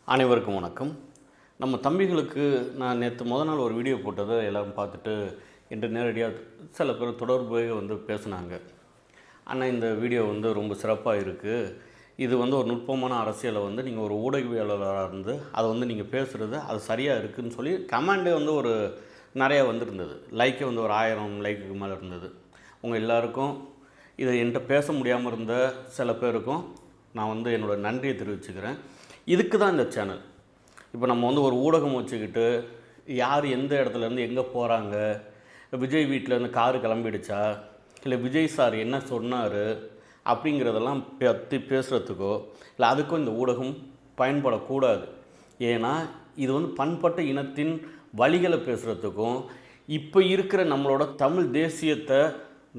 அனைவருக்கும் வணக்கம். நம்ம தம்பிகளுக்கு நான் நேற்று நாள் ஒரு வீடியோ போட்டதை எல்லோரும் பார்த்துட்டு என்கிட்ட நேரடியாக சில பேர் தொடர்பு பேசுனாங்க. ஆனால் இந்த வீடியோ ரொம்ப சிறப்பாக இருக்குது. இது ஒரு நுட்பமான அரசியலை நீங்கள் ஒரு ஊடகவியலாளராக இருந்து அதை நீங்கள் பேசுகிறது அது சரியாக இருக்குதுன்னு சொல்லி கமெண்டே ஒரு நிறையா இருந்தது. லைக்கே ஒரு 1000 லைக்குக்கு மேலே இருந்தது. உங்கள் எல்லாருக்கும் இதை என்கிட்ட பேச முடியாமல் இருந்த சில பேருக்கும் நான் என்னோடய நன்றியை தெரிவிச்சுக்கிறேன். இதுக்கு தான் இந்த சேனல். இப்போ நம்ம ஒரு ஊடகம் வச்சுக்கிட்டு யார் எந்த இடத்துலேருந்து எங்கே போகிறாங்க, விஜய் வீட்டிலேருந்து காரு கிளம்பிடுச்சா, இல்லை விஜய் சார் என்ன சொன்னார் அப்படிங்கிறதெல்லாம் பற்றி பேசுகிறதுக்கோ இல்லை அதுக்கும் இந்த ஊடகம் பயன்படக்கூடாது. ஏன்னா இது பண்பட்ட இனத்தின் வழிகளை பேசுகிறதுக்கும் இப்போ இருக்கிற நம்மளோட தமிழ் தேசியத்தை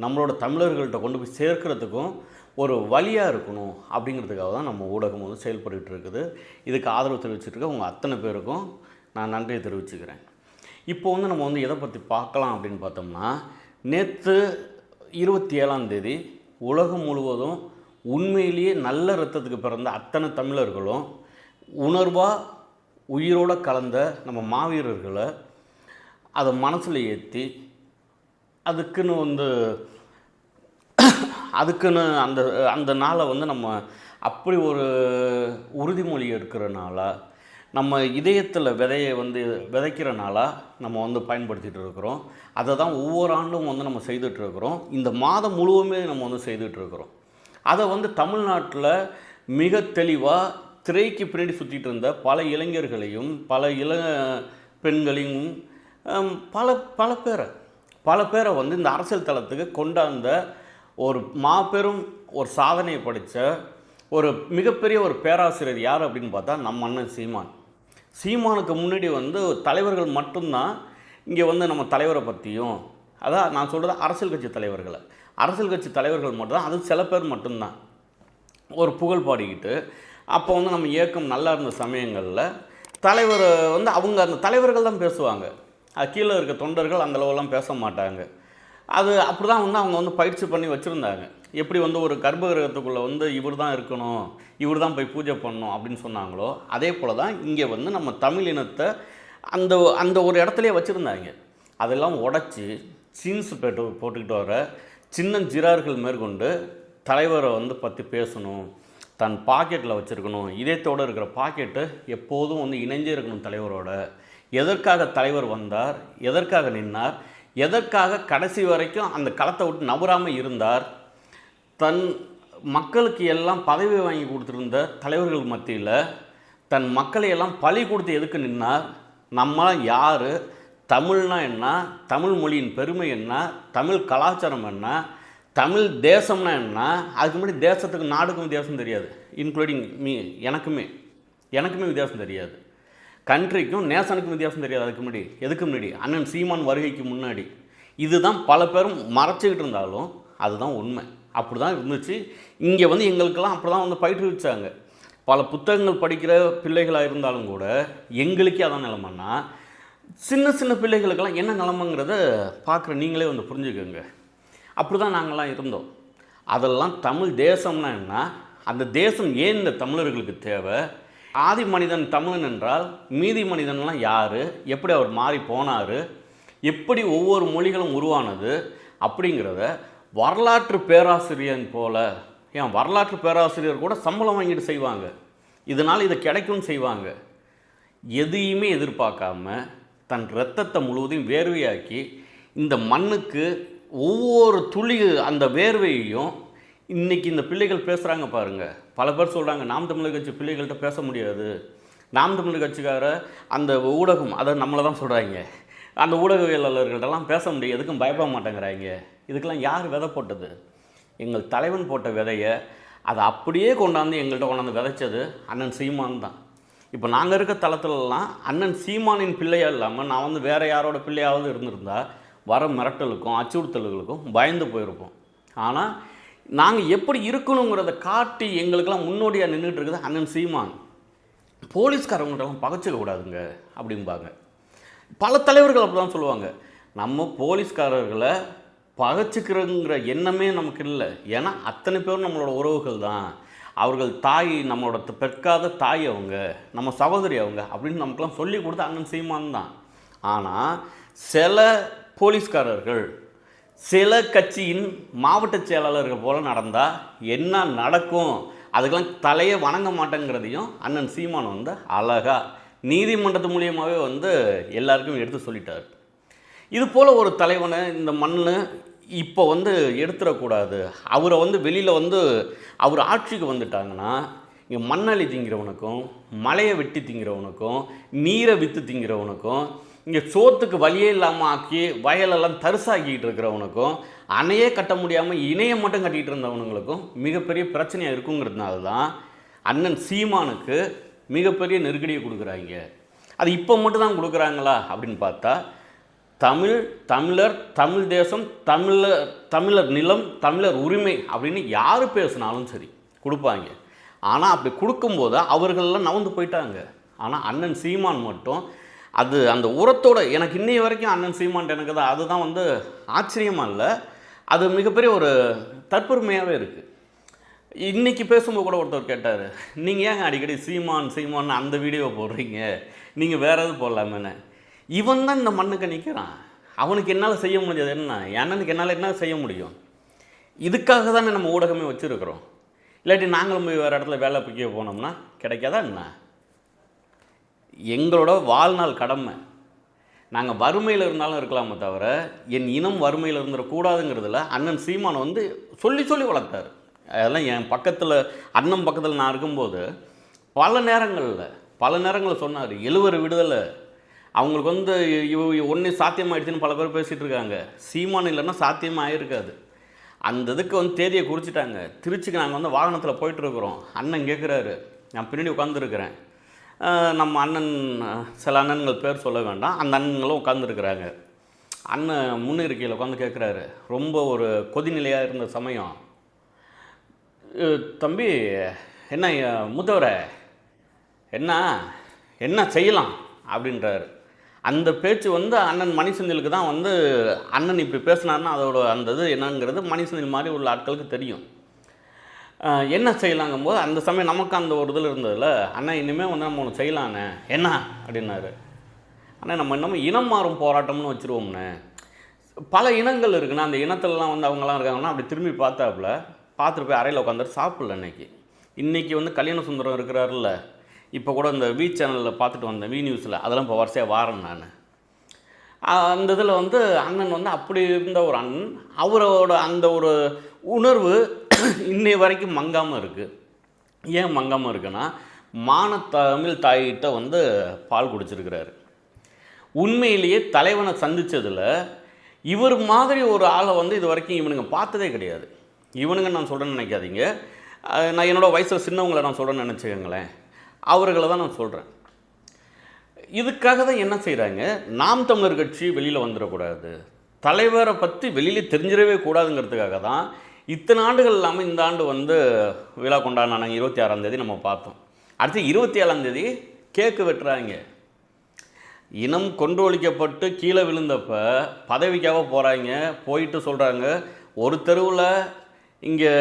நம்மளோட தமிழர்கள்ட்ட கொண்டு போய் சேர்க்கிறதுக்கும் ஒரு வழியாக இருக்கணும் அப்படிங்கிறதுக்காக தான் நம்ம ஊடகம் செயல்பட்டு இருக்குது. இதுக்கு ஆதரவு தெரிவிச்சுட்டு உங்கள் அத்தனை பேருக்கும் நான் நன்றியை தெரிவிச்சுக்கிறேன். இப்போ நம்ம எதை பற்றி பார்க்கலாம் அப்படின்னு பார்த்தோம்னா, நேற்று 27ஆம் தேதி உலகம் முழுவதும் உண்மையிலேயே நல்ல இரத்தத்துக்கு பிறந்த அத்தனை தமிழர்களும் உணர்வாக உயிரோடு கலந்த நம்ம மாவீரர்களை அதை மனசில் ஏற்றி அதுக்குன்னு அந்த அந்த நாளை நம்ம அப்படி ஒரு உறுதிமொழி எடுக்கிறனால நம்ம இதயத்தில் விதையை விதைக்கிறனால நம்ம பயன்படுத்திகிட்டு இருக்கிறோம். அதை தான் ஒவ்வொரு ஆண்டும் நம்ம செய்துட்ருக்கிறோம். இந்த மாதம் முழுவதுமே நம்ம செய்துட்ருக்கிறோம். அதை தமிழ்நாட்டில் மிக தெளிவாக திரைக்கு பின்னாடி சுற்றிட்டு இருந்த பல இளைஞர்களையும் பல பெண்களையும் பல பேரை இந்த அரசியல் தளத்துக்கு கொண்டாந்த ஒரு மாபெரும் ஒரு சாதனையை படித்த ஒரு மிகப்பெரிய ஒரு பேராசிரியர் யார் அப்படின்னு பார்த்தா நம்ம அண்ணன் சீமான். சீமானுக்கு முன்னாடி தலைவர்கள் மட்டும்தான் இங்கே நம்ம தலைவரை பற்றியும், அதான் நான் சொல்கிறது அரசியல் கட்சி தலைவர்கள் மட்டும்தான், அது சில பேர் மட்டும்தான் ஒரு புகழ் பாடிக்கிட்டு அப்போ நம்ம இயக்கம் நல்லா இருந்த சமயங்களில் தலைவர் அவங்க அந்த தலைவர்கள் தான் பேசுவாங்க. அது கீழே இருக்க தொண்டர்கள் அந்தளவுலாம் பேச மாட்டாங்க. அது அப்படி தான் அவங்க பயிற்சி பண்ணி வச்சுருந்தாங்க. எப்படி ஒரு கர்ப்பகிரகத்துக்குள்ளே இவர் தான் இருக்கணும், இவர் தான் போய் பூஜை பண்ணணும் அப்படின்னு சொன்னாங்களோ, அதே போல் தான் இங்கே நம்ம தமிழ் இனத்தை அந்த அந்த ஒரு இடத்துலையே வச்சுருந்தாங்க. அதெல்லாம் உடச்சி ஜீன்ஸ் போட்டுக்கிட்டு வர சின்னஞ்சிறார்கள் மேற்கொண்டு தலைவரை பற்றி பேசணும், தன் பாக்கெட்டில் வச்சுருக்கணும், இதயத்தோடு இருக்கிற பாக்கெட்டு எப்போதும் இணைஞ்சே இருக்கணும் தலைவரோட. எதற்காக தலைவர் வந்தார், எதற்காக நின்னார், எதற்காக கடைசி வரைக்கும் அந்த களத்தை விட்டு நவராமல் இருந்தார், தன் மக்களுக்கு எல்லாம் பதவி வாங்கி கொடுத்துருந்த தலைவர்கள் மத்தியில் தன் மக்களை எல்லாம் பழி கொடுத்து எதுக்கு நின்னார், நம்மளாம் யார், தமிழ்னா என்ன, தமிழ் மொழியின் பெருமை என்ன, தமிழ் கலாச்சாரம் என்ன, தமிழ் தேசம்னா என்ன. அதுக்கு முன்னாடி தேசத்துக்கு நாடுக்கும் வித்தியாசம் தெரியாது, இன்க்ளூடிங் எனக்குமே வித்தியாசம் தெரியாது. கண்ட்ரிக்கும் நேஷனுக்கும் வித்தியாசம் தெரியாது. அதுக்கு முன்னாடி எதுக்கு முன்னாடி அண்ணன் சீமான் வருகைக்கு முன்னாடி இதுதான் பல பேரும் மறைச்சிக்கிட்டு இருந்தாலும் அதுதான் உண்மை. அப்படி தான் இருந்துச்சு. இங்கே எங்களுக்கெல்லாம் அப்படி தான் பயிற்றுவிச்சாங்க. பல புத்தகங்கள் படிக்கிற பிள்ளைகளாக இருந்தாலும் கூட எங்களுக்கே அதான் நிலமைன்னா, சின்ன சின்ன பிள்ளைகளுக்கெல்லாம் என்ன நிலமைங்கிறத பார்க்குற நீங்களே புரிஞ்சுக்கோங்க. அப்படி தான் நாங்கள்லாம் இருந்தோம். அதெல்லாம் தமிழ் தேசம்னா என்ன, அந்த தேசம் ஏன் இந்த தமிழர்களுக்கு தேவை, ஆதி மனிதன் தமிழன் என்றால் மீதி மனிதன்லாம் யார், எப்படி அவர் மாறி போனார், எப்படி ஒவ்வொரு மொழிகளும் உருவானது அப்படிங்கிறத வரலாற்று பேராசிரியன் போல், ஏன் வரலாற்று பேராசிரியர் கூட சம்பளம் வாங்கிட்டு செய்வாங்க, இதனால் இது கிடைக்கும்னு செய்வாங்க. எதையுமே எதிர்பார்க்காம தன் இரத்தத்தை முழுவதையும் வேர்வையாக்கி இந்த மண்ணுக்கு ஒவ்வொரு துளி அந்த வேர்வையையும் இன்றைக்கி இந்த பிள்ளைகள் பேசுகிறாங்க பாருங்கள். பல பேர் சொல்கிறாங்க நாம் தமிழர் கட்சி பிள்ளைகள்கிட்ட பேச முடியாது, நாம் தமிழர் கட்சிக்கார அந்த ஊடகம் அதை நம்மளை தான் சொல்கிறாங்க, அந்த ஊடகவியலாளர்கள்ட்டெல்லாம் பேச முடியும், எதுக்கும் பயப்பட மாட்டேங்கிறாங்க. இதுக்கெல்லாம் யார் விதை போட்டது? எங்கள் தலைவன் போட்ட விதையை அதை அப்படியே கொண்டாந்து எங்கள்கிட்ட கொண்டாந்து விதைச்சது அண்ணன் சீமான் தான். இப்போ நாங்கள் இருக்க தளத்துலலாம் அண்ணன் சீமானின் பிள்ளையாக இல்லாமல் நான் வேறு யாரோட பிள்ளையாவது இருந்திருந்தால் வர மிரட்டலுக்கும் அச்சுறுத்தல்களுக்கும் பயந்து போயிருப்போம். ஆனால் நாங்கள் எப்படி இருக்கணுங்கிறத காட்டி எங்களுக்கெல்லாம் முன்னோடியாக நின்றுட்டு இருக்குது அண்ணன் சீமான். போலீஸ்காரவங்கள்ட்டெல்லாம் பகச்சிக்க கூடாதுங்க அப்படிம்பாங்க. பல தலைவர்கள் அப்படி தான் சொல்லுவாங்க. நம்ம போலீஸ்காரர்களை பகச்சிக்கிறங்கிற எண்ணமே நமக்கு இல்லை. ஏன்னா அத்தனை பேரும் நம்மளோட உறவுகள் தான். அவர்கள் தாய் நம்மளோட பெற்காத தாய் அவங்க, நம்ம சகோதரி அவங்க அப்படின்னு நமக்குலாம் சொல்லி கொடுத்த அண்ணன் சீமான் தான். ஆனால் சில போலீஸ்காரர்கள் சில கட்சியின் மாவட்ட செயலாளர்கள் போல் நடந்தால் என்ன நடக்கும், அதுக்கெல்லாம் தலையே வணங்க மாட்டேங்கிறதையும் அண்ணன் சீமான் வந்து அழகாக நீதிமன்றத்து மூலியமாகவே வந்து எல்லாருக்கும் எடுத்து சொல்லிட்டார். இது போல் ஒரு தலைவனை இந்த மண்ணு இப்போ வந்து எடுத்துடக்கூடாது. அவரை வந்து வெளியில் வந்து அவர் ஆட்சிக்கு வந்துட்டாங்கன்னா இங்கே மண்ணள்ளி திங்கிறவனுக்கும் மலையை வெட்டி திங்கிறவனுக்கும் நீரை விற்று திங்கிறவனுக்கும் இங்கே சோத்துக்கு வழியே இல்லாமல் ஆக்கி வயலெல்லாம் தரிசாக்கிட்டு இருக்கிறவனுக்கும் அணையே கட்ட முடியாமல் இணையை மட்டும் கட்டிகிட்டு இருந்தவனுங்களுக்கும் மிகப்பெரிய பிரச்சனையாக இருக்குங்கிறதுனால தான் அண்ணன் சீமானுக்கு மிகப்பெரிய நெருக்கடியை கொடுக்குறாங்க. அது இப்போ மட்டும் தான் கொடுக்குறாங்களா அப்படின்னு பார்த்தா தமிழர், தமிழ் தேசம், தமிழர் நிலம், தமிழர் உரிமை அப்படின்னு யார் பேசினாலும் சரி கொடுப்பாங்க. ஆனால் அப்படி கொடுக்கும்போது அவர்களெல்லாம் நவந்து போயிட்டாங்க. ஆனால் அண்ணன் சீமான் மட்டும் அது அந்த உரத்தோட எனக்கு இன்னைய வரைக்கும் அண்ணன் சீமான் எனக்கு தான் அதுதான் வந்து ஆச்சரியமாக இல்லை, அது மிகப்பெரிய ஒரு தற்பெருமையாகவே இருக்குது. இன்றைக்கி பேசும்போது கூட ஒருத்தர் கேட்டார், நீங்கள் ஏங்க அடிக்கடி சீமான் அந்த வீடியோவை போடுறீங்க, நீங்கள் வேறு எதுவும் போடலாமேன்னு. இவன் தான் இந்த மண்ணுக்கு நிற்கிறான். அவனுக்கு என்னால் செய்ய முடியாது என்ன, அண்ணனுக்கு என்னால் என்ன செய்ய முடியும்? இதுக்காக தானே நம்ம ஊடகமே வச்சுருக்கிறோம். இல்லாட்டி நாங்களும் போய் வேறு இடத்துல வேலை பிக்க போனோம்னா கிடைக்காதா என்ன? எங்களோட வாழ்நாள் கடமை. நாங்கள் வறுமையில் இருந்தாலும் இருக்கலாமே தவிர என் இனம் வறுமையில் இருந்துடக்கூடாதுங்கிறதுல அண்ணன் சீமான் வந்து சொல்லி சொல்லி வளர்த்தார். அதெல்லாம் என் பக்கத்தில் அண்ணன் பக்கத்தில் நான் இருக்கும்போது பல நேரங்களில் சொன்னார் 70 விடுதலை அவங்களுக்கு வந்து ஒன்றே சாத்தியமாகிடுச்சுன்னு பல பேர் பேசிகிட்டு இருக்காங்க. சீமான் இல்லைன்னா சாத்தியமாக ஆகிருக்காது. அந்த இதுக்கு வந்து தேதியை குறிச்சிட்டாங்க. திருச்சிக்கு நாங்கள் வந்து வாகனத்தில் போயிட்டுருக்குறோம். அண்ணன் கேட்குறாரு, நான் பின்னாடி உட்காந்துருக்கிறேன். நம்ம அண்ணன் சில அண்ணன்கள் பேர் சொல்ல வேண்டாம், அந்த அண்ணன்களும் உட்காந்துருக்குறாங்க. அண்ணன் முன்னிருக்கையில் உட்காந்து கேட்குறாரு, ரொம்ப ஒரு கொதிநிலையாக இருந்த சமயம், தம்பி என்ன மூத்தவரை என்ன செய்யலாம் அப்படின்றாரு. அந்த பேச்சு வந்து அண்ணன் மணிசெந்திலுக்கு தான் வந்து அண்ணன் இப்படி பேசினார்னா அதோட அந்த இது என்னங்கிறது மணிசெந்தில் மாதிரி உள்ள ஆட்களுக்கு தெரியும். என்ன செய்யலாங்கும்போது அந்த சமயம் நமக்கு அந்த ஒரு இதில் இருந்ததில்ல, அண்ணா இனிமேல் வந்து நம்ம ஒன்று செய்யலாண்ணே என்ன அப்படின்னாரு. அண்ணா நம்ம இன்னமும் இனம் மாறும் போராட்டம்னு வச்சுருவோம்ண்ணே. பல இனங்கள் இருக்குண்ணா, அந்த இனத்துலலாம் வந்து அவங்களாம் இருக்காங்கன்னா அப்படி திரும்பி பார்த்துட்டு போய் அறையில் உட்காந்துட்டு சாப்பிடல. இன்றைக்கி வந்து கல்யாண சுந்தரம் இருக்கிறாருல்ல, இப்போ கூட இந்த வி சேனலில் பார்த்துட்டு வந்தேன், வி நியூஸில், அதெல்லாம் இப்போ வரிசையாக வாரேன் நான். அந்த இதில் வந்து அண்ணன் வந்து அப்படி இருந்த ஒரு அண்ணன், அவரோட அந்த ஒரு உணர்வு இன்னை வரைக்கும் மங்காமல் இருக்குது. ஏன் மங்காமல் இருக்குன்னா, தமிழ் தாயிட்ட வந்து பால் குடிச்சிருக்கிறாரு. உண்மையிலேயே தலைவனை சந்தித்ததில் இவர் மாதிரி ஒரு ஆளை வந்து இது வரைக்கும் இவனுங்க பார்த்ததே கிடையாது. இவனுங்க நான் சொல்கிறேன்னு நினைக்காதீங்க, நான் என்னோடய வயசில் சின்னவங்களை நான் சொல்கிறேன்னு நினச்சிக்கோங்களேன், அவர்களை தான் நான் சொல்கிறேன். இதுக்காக தான் என்ன செய்கிறாங்க, நாம் தமிழர் கட்சி வெளியில் வந்துடக்கூடாது, தலைவரை பற்றி வெளியில் தெரிஞ்சிடவே கூடாதுங்கிறதுக்காக தான் இத்தனை ஆண்டுகள் இல்லாமல் இந்த ஆண்டு வந்து விழா கொண்டாடினாங்க. 26ஆம் தேதி நம்ம பார்த்தோம். அடுத்து 27ஆம் தேதி கேக்கு வெட்டுறாங்க. இனம் கொன்றொழிக்கப்பட்டு கீழே விழுந்தப்ப பதவிக்காக போகிறாங்க. போயிட்டு சொல்கிறாங்க, ஒரு தெருவில் இங்கே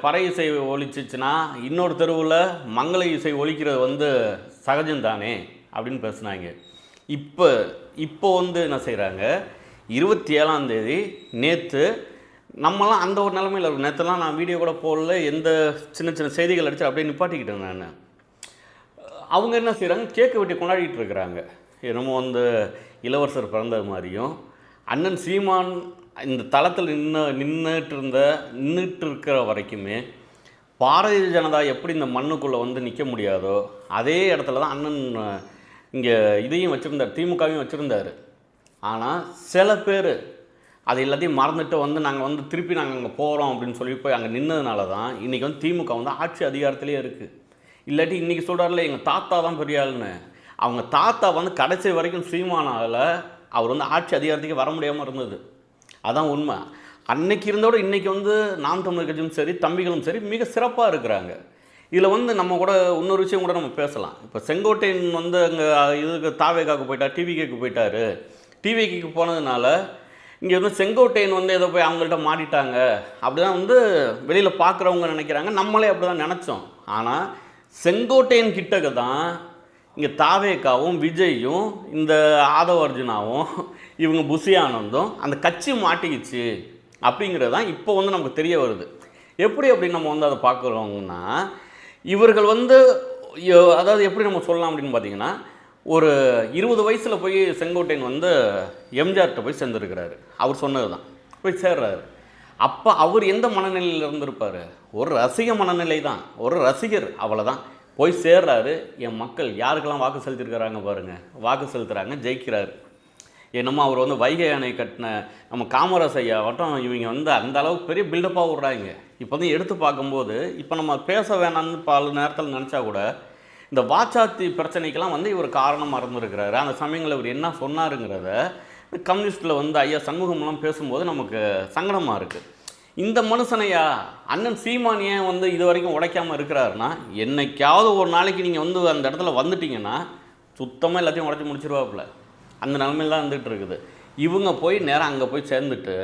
பறை இசை ஒழிச்சிச்சுன்னா இன்னொரு தெருவில் மங்கள இசை ஒழிக்கிறது வந்து சகஜம்தானே அப்படின்னு பேசுனாங்க. இப்போ வந்து என்ன செய்கிறாங்க, 27ஆம் தேதி நேற்று நம்மலாம் அந்த ஒரு நிலைமையில் இருக்கும். நேற்றுலாம் நான் வீடியோ கூட போடல, எந்த சின்ன செய்திகள் அடித்து அப்படியே நிப்பாட்டிக்கிட்டேன் நான். அவங்க என்ன செய்கிறாங்க, கேக்கு வெட்டி கொண்டாடிட்டு இருக்கிறாங்க. என்னமோ வந்து இளவரசர் பிறந்தது மாதிரியும். அண்ணன் சீமான் இந்த தளத்தில் நின்றுட்டு இருக்கிற வரைக்குமே பாரதிய ஜனதா எப்படி இந்த மண்ணுக்குள்ளே வந்து நிற்க முடியாதோ அதே இடத்துல தான் அண்ணன் இங்கே இதையும் வச்சுருந்தார், திமுகவையும் வச்சுருந்தார். ஆனால் சில பேர் அது எல்லாத்தையும் மறந்துட்டு வந்து நாங்கள் வந்து திருப்பி நாங்கள் அங்கே போகிறோம் அப்படின்னு சொல்லி போய் அங்கே நின்னதுனால தான் இன்றைக்கி வந்து திமுக வந்து ஆட்சி அதிகாரத்திலே இருக்குது. இல்லாட்டி இன்றைக்கி சொல்கிறார்ல எங்கள் தாத்தா தான் பெரிய ஆளுன்னு, அவங்க தாத்தா வந்து கடைசி வரைக்கும் சீமானால் அவர் வந்து ஆட்சி அதிகாரத்துக்கு வர முடியாமல் இருந்தது. அதான் உண்மை. அன்னைக்கு இருந்தோட இன்றைக்கி வந்து நாம் தமிழர் கட்சியும் சரி தம்பிகளும் சரி மிக சிறப்பாக இருக்கிறாங்க. இதில் வந்து நம்ம கூட இன்னொரு விஷயம் கூட நம்ம பேசலாம். இப்போ செங்கோட்டையன் வந்து அங்கே இதுக்கு தாவேக்காவுக்கு போயிட்டார், டிவிகேக்கு போயிட்டார். டிவிகேக்கு போனதுனால இங்கே வந்து செங்கோட்டையன் வந்து ஏதோ போய் அவங்கள்ட்ட மாட்டிட்டாங்க அப்படி தான் வந்து வெளியில் பார்க்குறவங்க நினைக்கிறாங்க, நம்மளே அப்படி தான் நினச்சோம். ஆனால் செங்கோட்டையன் கிட்டக்க தான் இங்கே தாவேக்காவும் விஜயும் இந்த ஆதவ அர்ஜுனாவும் இவங்க புஷி ஆனந்தும் அந்த கட்சி மாட்டிக்கிச்சு அப்படிங்கிறது தான் இப்போ வந்து நமக்கு தெரிய வருது. எப்படி அப்படின்னு நம்ம வந்து அதை பார்க்குறோங்கன்னா, இவர்கள் வந்து அதாவது எப்படி நம்ம சொல்லலாம் அப்படின்னு பார்த்தீங்கன்னா, ஒரு 20 வயசில் போய் செங்கோட்டையன் வந்து எம்ஜிஆர்கிட்ட போய் சேர்ந்துருக்கிறாரு. அவர் சொன்னது தான் போய் சேர்றாரு. அப்போ அவர் எந்த மனநிலையில் இருந்திருப்பார்? ஒரு ரசிக மனநிலை தான், ஒரு ரசிகர், அவ்வளோதான். போய் சேர்றாரு. என் மக்கள் யாருக்கெல்லாம் வாக்கு செலுத்திருக்கிறாங்க பாருங்கள், வாக்கு செலுத்துகிறாங்க, ஜெயிக்கிறாரு. என்னமோ அவர் வந்து வைகை அணை கட்டின நம்ம காமராஜ் ஐயா வட்டம் இவங்க வந்து அந்த அளவுக்கு பெரிய பில்டப்பாக விட்றாங்க. இப்போ வந்து எடுத்து பார்க்கும்போது இப்போ நம்ம பேச வேணாம்னு பல நேரத்தில் நினச்சா கூட இந்த வாச்சாத்தி பிரச்சனைக்கெல்லாம் வந்து இவர் காரணம் மறந்துருக்கிறாரு. அந்த சமயங்களில் இவர் என்ன சொன்னாருங்கிறத கம்யூனிஸ்ட்டில் வந்து ஐயா சண்முகம்லாம் பேசும்போது நமக்கு சங்கடமாக இருக்குது. இந்த மனுஷனையா அண்ணன் சீமான் ஏன் வந்து இது வரைக்கும் உடைக்காமல் இருக்கிறாருன்னா, என்னைக்காவது ஒரு நாளைக்கு நீங்கள் வந்து அந்த இடத்துல வந்துட்டிங்கன்னா சுத்தமாக எல்லாத்தையும் உடைச்சி முடிச்சிருவாப்புல. அந்த நிலமையில் தான் வந்துட்டு இருக்குது. இவங்க போய் நேரம் அங்கே போய் சேர்ந்துட்டு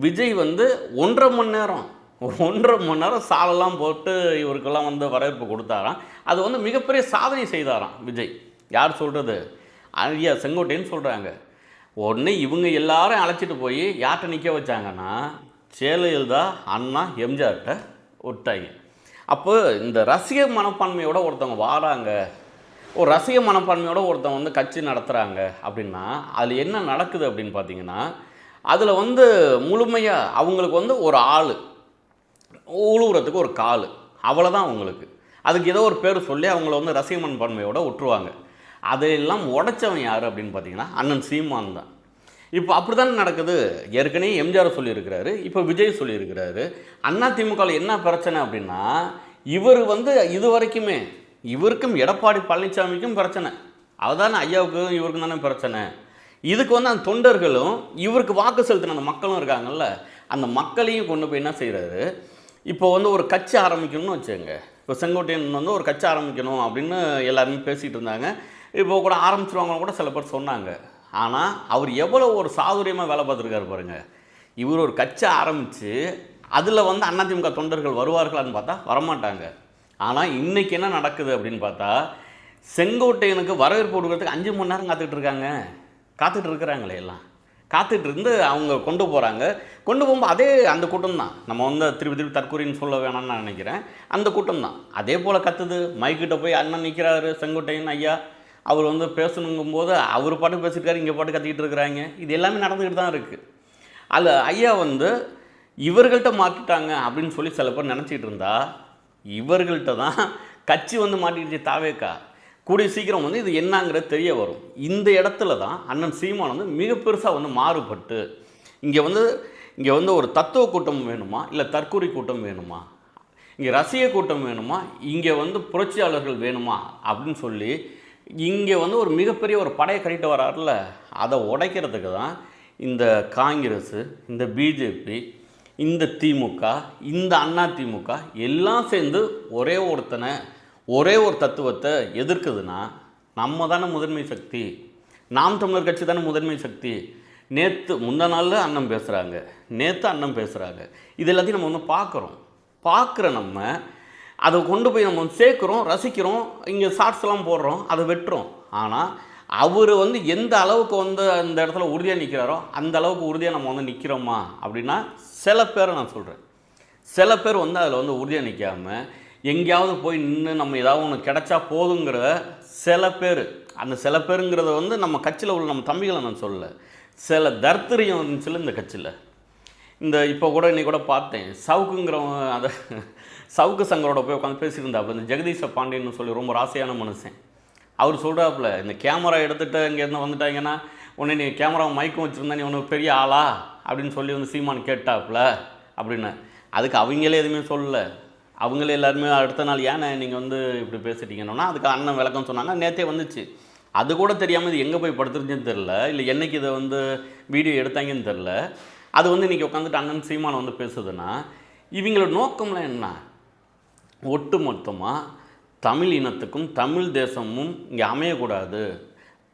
விஜய் வந்து 1.5 மணி நேரம் சாலெல்லாம் போட்டு இவருக்கெல்லாம் வந்து வரவேற்பு கொடுத்தாராம். அது வந்து மிகப்பெரிய சாதனை செய்தாராம் விஜய். யார் சொல்கிறது? ஐயா செங்கோட்டையன் சொல்கிறாங்க. உடனே இவங்க எல்லாரும் அழைச்சிட்டு போய் யார்கிட்ட நிற்க வச்சாங்கன்னா ஜெயலலிதா, அண்ணா, எம்ஜிஆர்கிட்ட விட்டாங்க. அப்போ இந்த ரசிக மனப்பான்மையோட ஒருத்தவங்க வாராங்க, ஒரு ரசிக மனப்பான்மையோட ஒருத்தவங்க வந்து கட்சி நடத்துகிறாங்க அப்படின்னா அதில் என்ன நடக்குது அப்படின்னு பார்த்தீங்கன்னா, அதில் வந்து முழுமையாக அவங்களுக்கு வந்து ஒரு ஆள் உழுவுறதுக்கு ஒரு கால், அவ்வளோதான் அவங்களுக்கு. அதுக்கு ஏதோ ஒரு பேர் சொல்லி அவங்கள வந்து ரசிக மனப்பான்மையோட விட்டுருவாங்க. அதையெல்லாம் உடைச்சவன் யார் அப்படின்னு பார்த்தீங்கன்னா அண்ணன் சீமான் தான். இப்போ அப்படி தானே நடக்குது. ஏற்கனவே எம்ஜிஆர் சொல்லியிருக்கிறாரு, இப்போ விஜய் சொல்லியிருக்கிறாரு. அதிமுகவில் என்ன பிரச்சனை அப்படின்னா, இவர் வந்து இது வரைக்குமே இவருக்கும் எடப்பாடி பழனிசாமிக்கும் பிரச்சனை, அதுதானே ஐயாவுக்கும் இவருக்கும் தானே பிரச்சனை. இதுக்கு வந்து அந்த தொண்டர்களும் இவருக்கு வாக்கு செலுத்தின அந்த மக்களும் இருக்காங்கல்ல, அந்த மக்களையும் கொண்டு போய் என்ன செய்கிறாரு, இப்போ வந்து ஒரு கட்சி ஆரம்பிக்கணும்னு வச்சுங்க. இப்போ செங்கோட்டையன் வந்து ஒரு கட்சி ஆரம்பிக்கணும் அப்படின்னு எல்லாருமே பேசிகிட்டு இருந்தாங்க. இப்போ கூட ஆரம்பிச்சிருவாங்கன்னு கூட சில பேர் சொன்னாங்க. ஆனால் அவர் எவ்வளோ ஒரு சாதுரியமாக வேலை பார்த்துருக்காரு பாருங்கள். இவர் ஒரு கட்சி ஆரம்பித்து அதில் வந்து அதிமுக தொண்டர்கள் வருவார்களான்னு பார்த்தா வரமாட்டாங்க. ஆனால் இன்றைக்கி என்ன நடக்குது அப்படின்னு பார்த்தா, செங்கோட்டையனுக்கு வரவேற்பு கொடுக்கறதுக்கு 5 மணி நேரம் காத்துட்டு இருக்கிறாங்களே எல்லாம். காத்துட்டு இருந்து அவங்க கொண்டு போகிறாங்க. கொண்டு போகும்போது அதே அந்த கூட்டம் தான். நம்ம வந்து திருப்பி தற்கூரின்னு சொல்ல வேணாம்னு நான் நினைக்கிறேன். அந்த கூட்டம் தான் அதே போல் கத்துது. மைக்கிட்ட போய் அண்ணன் நிற்கிறாரு செங்கோட்டையன் ஐயா, அவர் வந்து பேசணுங்கும்போது அவர் பாட்டு பேசியிருக்காரு, இங்கே பாட்டு கத்திக்கிட்டு இருக்கிறாங்க. இது எல்லாமே நடந்துக்கிட்டு தான் இருக்குது. அதில் ஐயா வந்து இவர்கள்ட்ட மாட்டிட்டாங்க அப்படின்னு சொல்லி சில பேர் நினச்சிக்கிட்டு இருந்தா, இவர்கள்ட்ட தான் கட்சி வந்து மாட்டிக்கிச்சு தாவேக்கா. கூடிய சீக்கிரம் வந்து இது என்னங்கிறது தெரிய வரும். இந்த இடத்துல தான் அண்ணன் சீமான் வந்து மிக பெருசாக வந்து மாறுபட்டு இங்கே வந்து ஒரு தத்துவ கூட்டம் வேணுமா, இல்லை தற்கூரி கூட்டம் வேணுமா, இங்கே ரசிக கூட்டம் வேணுமா, இங்கே வந்து புரட்சியாளர்கள் வேணுமா அப்படின்னு சொல்லி இங்கே வந்து ஒரு மிகப்பெரிய ஒரு படையை கட்டிட்டு வராருல, அதை உடைக்கிறதுக்கு தான் இந்த காங்கிரஸ், இந்த பிஜேபி, இந்த திமுக, இந்த அதிமுக எல்லாம் சேர்ந்து ஒரே ஒரு தத்துவத்தை எதிர்க்குதுன்னா நம்ம தானே முதன்மை சக்தி. நாம் தமிழர் கட்சி தானே முதன்மை சக்தி. முந்தா நாளில் அண்ணன் பேசுகிறாங்க, நேற்று அண்ணன் பேசுகிறாங்க. இது எல்லாத்தையும் நம்ம வந்து பார்க்குற நம்ம அதை கொண்டு போய் நம்ம சேர்க்குறோம், ரசிக்கிறோம், இங்கே ஷார்ட்ஸ்லாம் போடுறோம், அதை வெட்டுறோம். ஆனால் அவர் வந்து எந்த அளவுக்கு வந்து அந்த இடத்துல உறுதியாக நிற்கிறாரோ அந்த அளவுக்கு உறுதியாக நம்ம வந்து நிற்கிறோமா அப்படின்னா சில பேரை நான் சொல்கிறேன். சில பேர் வந்து அதில் வந்து உறுதியாக நிற்காமல் எங்கேயாவது போய் நின்று நம்ம ஏதாவது ஒன்று கிடச்சா போதுங்கிற சில பேர், அந்த சில பேருங்கிறத வந்து நம்ம கட்சியில் உள்ள நம்ம தம்பிகளை நான் சொல்லலை, சில தர்த்தரியம் இருந்துச்சுல இந்த கட்சியில். இந்த இப்போ கூட இன்றைக்கி கூட பார்த்தேன், சவுக்குங்கிறவங்க அதை சவுக்கு சங்கரோட போய் உட்காந்து பேசியிருந்தாப்புல. இந்த ஜெகதீஷ பாண்டியன்னு சொல்லி ரொம்ப ராசியான மனுஷன். அவர் சொல்கிறாப்புல, இந்த கேமரா எடுத்துகிட்டு இங்கேருந்து வந்துட்டாங்கன்னா உடனே நீ கேமரா மைக்கும் வச்சுருந்தா நீ உனக்கு பெரிய ஆளா அப்படின்னு சொல்லி வந்து சீமான் கேட்டாப்புல அப்படின்னு. அதுக்கு அவங்களே எதுவுமே சொல்லலை. அவங்களே எல்லாருமே அடுத்த நாள் ஏன்னா நீங்கள் வந்து இப்படி பேசிட்டீங்கன்னா அதுக்கு அண்ணன் விளக்கம் சொன்னாங்க. நேற்றே வந்துச்சு. அது கூட தெரியாமல் இது எங்கே போய் படுத்துருச்சுன்னு தெரில, இல்லை என்றைக்கு இதை வந்து வீடியோ எடுத்தாங்கன்னு தெரில. அது வந்து இன்றைக்கி உட்காந்துட்டு அண்ணன் சீமான் வந்து பேசுதுன்னா இவங்களோட நோக்கம்லாம் என்ன? ஒட்டு மொத்தமாக தமிழ் இனத்துக்கும் தமிழ் தேசமும் இங்கே அமையக்கூடாது,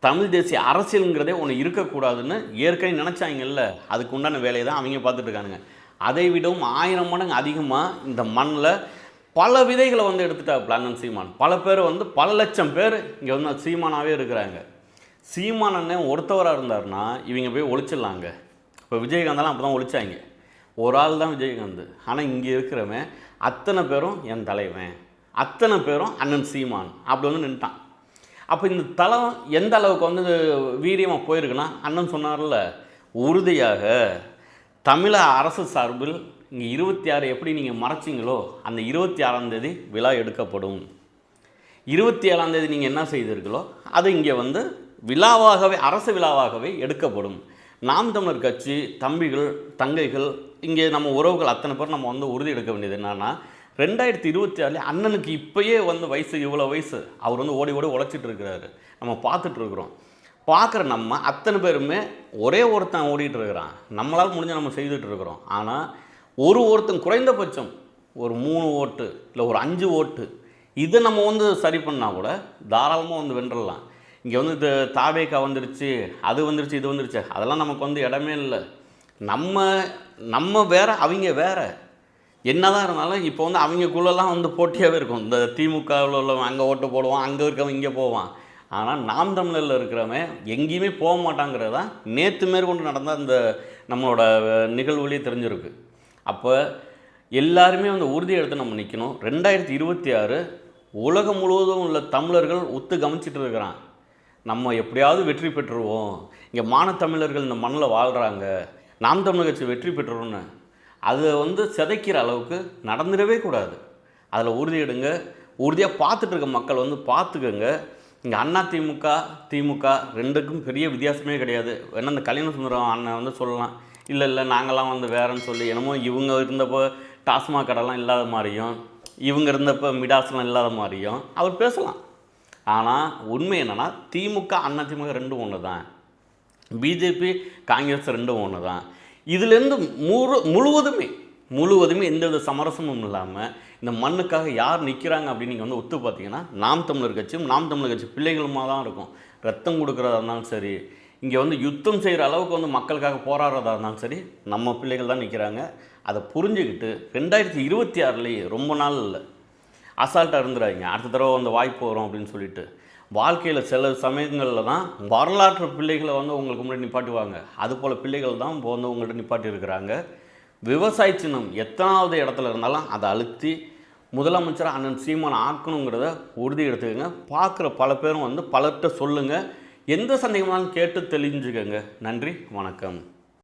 தமிழ் தேசிய அரசியலுங்கிறதே ஒன்று இருக்கக்கூடாதுன்னு ஏற்கனவே நினச்சாங்கல்ல, அதுக்கு உண்டான வேலையை தான் அவங்க பார்த்துட்டு இருக்கானுங்க. அதை விடவும் 1000 மடங்கு அதிகமாக இந்த மண்ணில் பல விதைகளை வந்து எடுத்துட்டாப்புல அண்ணன் சீமான். பல பேர் வந்து பல லட்சம் பேர் இங்கே வந்து சீமானாகவே இருக்கிறாங்க. சீமான் அண்ணன் ஒருத்தவராக இருந்தாருன்னா இவங்க போய் ஒழிச்சிடலாங்க. இப்போ விஜயகாந்தெல்லாம் அப்போ தான் ஒழிச்சாங்க. ஒரு ஆள் தான் விஜயகாந்த். ஆனால் இங்கே இருக்கிறவன் அத்தனை பேரும் என் தலைவன், அத்தனை பேரும் அண்ணன் சீமான் அப்படி வந்து நின்ட்டான். அப்போ இந்த தளம் எந்த அளவுக்கு வந்து வீரியமாக போயிருக்குன்னா, அண்ணன் சொன்னார்ல, உறுதியாக தமிழக அரசு சார்பில் இங்கே 26 எப்படி நீங்கள் மறைச்சிங்களோ அந்த 26ஆம் தேதி விழா எடுக்கப்படும். 27ஆம் தேதி நீங்கள் என்ன செய்தீர்களோ அது இங்கே வந்து விழாவாகவே, அரசு விழாவாகவே எடுக்கப்படும். நாம் தமிழர் கட்சி தம்பிகள் தங்கைகள் இங்கே நம்ம உறவுகள் அத்தனை பேர் நம்ம வந்து உறுதி எடுக்க வேண்டியது என்னென்னா, 2026 அண்ணனுக்கு இப்போயே வந்து வயசு இவ்வளோ வயசு, அவர் வந்து ஓடி ஓடி உழைச்சிட்டு இருக்கிறாரு, நம்ம பார்த்துட்ருக்குறோம். பார்க்குற நம்ம அத்தனை பேருமே ஒரே ஒருத்தன் ஓடிட்டு இருக்கிறான், நம்மளால் முடிஞ்ச நம்ம செய்துட்டு இருக்கிறோம். ஆனால் ஒருத்தன் குறைந்தபட்சம் ஒரு 3 ஓட்டு இல்லை ஒரு 5 ஓட்டு இதை நம்ம வந்து சரி பண்ணால் கூட தாராளமாக வந்து வென்றலாம். இங்கே வந்து இது தாவேக்கா வந்துருச்சு, அது வந்துருச்சு, இது வந்துருச்சு, அதெல்லாம் நமக்கு வந்து இடமே இல்லை. நம்ம வேற, அவங்க வேற. என்னதான் இருந்தாலும் இப்போ வந்து அவங்களுக்குள்ளெல்லாம் வந்து போட்டியாகவே இருக்கும். இந்த திமுகவில் உள்ளவன் அங்கே ஓட்டு போடுவான், அங்கே இருக்கவன் இங்கே போவான். ஆனால் நாம் தமிழரில் இருக்கிறவன் எங்கேயுமே போக மாட்டாங்கிறது தான் நேற்று மேற்கொண்டு நடந்த அந்த நம்மளோட நிகழ்வுலேயே தெரிஞ்சிருக்கு. அப்போ எல்லாருமே வந்து உறுதி எடுத்து நம்ம நிற்கணும். 2026 உலகம் முழுவதும் உள்ள தமிழர்கள் ஒத்து கவனிச்சிட்டு இருக்கிறான். நம்ம எப்படியாவது வெற்றி பெற்றுருவோம், இங்கே மானத்தமிழர்கள் இந்த மண்ணில் வாழ்கிறாங்க, நாம் தமிழர் கட்சி வெற்றி பெற்றுருவோன்னு அதை வந்து சிதைக்கிற அளவுக்கு நடந்துடவே கூடாது. அதில் உறுதி எடுங்க. உறுதியாக பார்த்துட்டு இருக்க மக்கள் வந்து பார்த்துக்கோங்க. இங்கே அண்ணா திமுக ரெண்டுக்கும் பெரிய வித்தியாசமே கிடையாது. வேணா இந்த கல்யாண சுந்தரம் அண்ணன் வந்து சொல்லலாம், இல்லை நாங்கள்லாம் வந்து வேறன்னு சொல்லி, என்னமோ இவங்க இருந்தப்போ டாஸ்மாக் கடைலாம் இல்லாத மாதிரியும் இவங்க இருந்தப்போ மிடாஸ்லாம் இல்லாத மாதிரியும் அவர் பேசலாம். ஆனால் உண்மை என்னென்னா, திமுக அண்ணா திமுக ரெண்டும் ஒன்று தான், பிஜேபி காங்கிரஸ் ரெண்டும் ஒன்று தான். இதுலேருந்து முழுவதுமே எந்தவித சமரசமும் இல்லாமல் இந்த மண்ணுக்காக யார் நிற்கிறாங்க அப்படின்னு நீங்கள் வந்து ஒத்து பார்த்தீங்கன்னா, நாம் தமிழர் கட்சியும் நாம் தமிழர் கட்சி பிள்ளைகளுமா தான் இருக்கும். ரத்தம் கொடுக்குறதா இருந்தாலும் சரி, இங்கே வந்து யுத்தம் செய்கிற அளவுக்கு வந்து மக்களுக்காக போராடுறதா இருந்தாலும் சரி, நம்ம பிள்ளைகள் தான் நிற்கிறாங்க. அதை புரிஞ்சுக்கிட்டு 2026 ரொம்ப நாள் இல்லை, அசால்ட்டாக இருந்துடாதீங்க. அடுத்த தடவை வந்து வாய்ப்பு வரும் அப்படின்னு சொல்லிட்டு வாழ்க்கையில் சில சமயங்களில் தான் வரலாற்று பிள்ளைகளை வந்து உங்களுக்கு முன்னாடி நிப்பாட்டுவாங்க. அதுபோல் பிள்ளைகள் தான் இப்போ வந்து உங்கள்கிட்ட நிப்பாட்டி இருக்கிறாங்க. விவசாய சின்னம் எத்தனாவது இடத்துல இருந்தாலும் அதை அழுத்தி முதலமைச்சராக அண்ணன் சீமான் ஆக்கணுங்கிறத உறுதி எடுத்துக்கோங்க. பார்க்குற பல பேரும் வந்து பலர்கிட்ட சொல்லுங்கள். எந்த சந்தேகமானாலும் கேட்டு தெளிஞ்சுக்கோங்க. நன்றி, வணக்கம்.